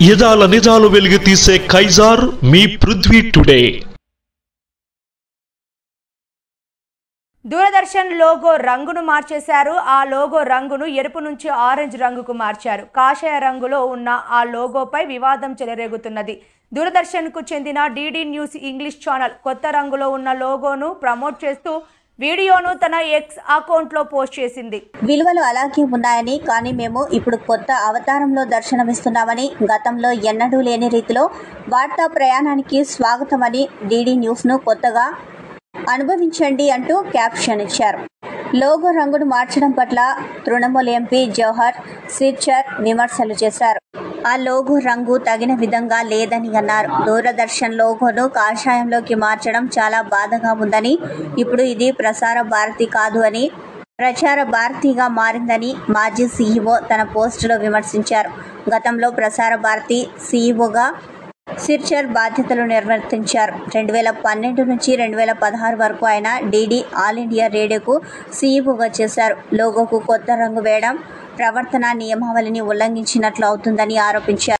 యదాల నిజాలు వెలుగు తీసే కైజార్ మీ పృథ్వీ టుడే. దూరదర్శన్ లోగో రంగును మార్చేశారు. ఆ లోగో రంగును ఎరుపు నుంచి ఆరెంజ్ రంగుకు మార్చారు. కాషాయ రంగులో ఉన్న ఆ లోగోపై వివాదం చెలరేగుతున్నది. దూరదర్శన్కు చెందిన డిడి న్యూస్ ఇంగ్లీష్ ఛానల్ కొత్త రంగులో ఉన్న లోగోను ప్రమోట్ చేస్తూ వీడియోను తన ఎక్స్ అకౌంట్లో పోస్ట్ చేసింది. విలువలు అలాగే ఉన్నాయని, కానీ మేము ఇప్పుడు కొత్త అవతారంలో దర్శనమిస్తున్నామని, గతంలో ఎన్నడూ లేని రీతిలో వార్తా ప్రయాణానికి స్వాగతమని, డిడి న్యూస్ను కొత్తగా అనుభవించండి అంటూ క్యాప్షన్ ఇచ్చారు. లోగో రంగును మార్చడం పట్ల తృణమూల్ ఎంపీ జవహర్ సిర్చర్ విమర్శలు చేశారు. ఆ లోగో రంగు తగిన విధంగా లేదని అన్నారు. దూరదర్శన్ లోగోను కాషాయంలోకి మార్చడం చాలా బాధగా ఉందని, ఇప్పుడు ఇది ప్రసార భారతి కాదు అని ప్రచార భారతిగా మారిందని మాజీ సీఈఓ తన పోస్టులో విమర్శించారు. గతంలో ప్రసార భారతి సీఈఓగా సిర్చర్ బాధ్యతలు నిర్వర్తించారు. 2012 నుంచి 2016 వరకు ఆయన డిడి ఆల్ ఇండియా రేడియోకు సీఈఓగా చేశారు. లోగోకు కొత్త రంగు వేయడం ప్రవర్తన నియమావళిని ఉల్లంఘించినట్లు అవుతుందని ఆరోపించారు.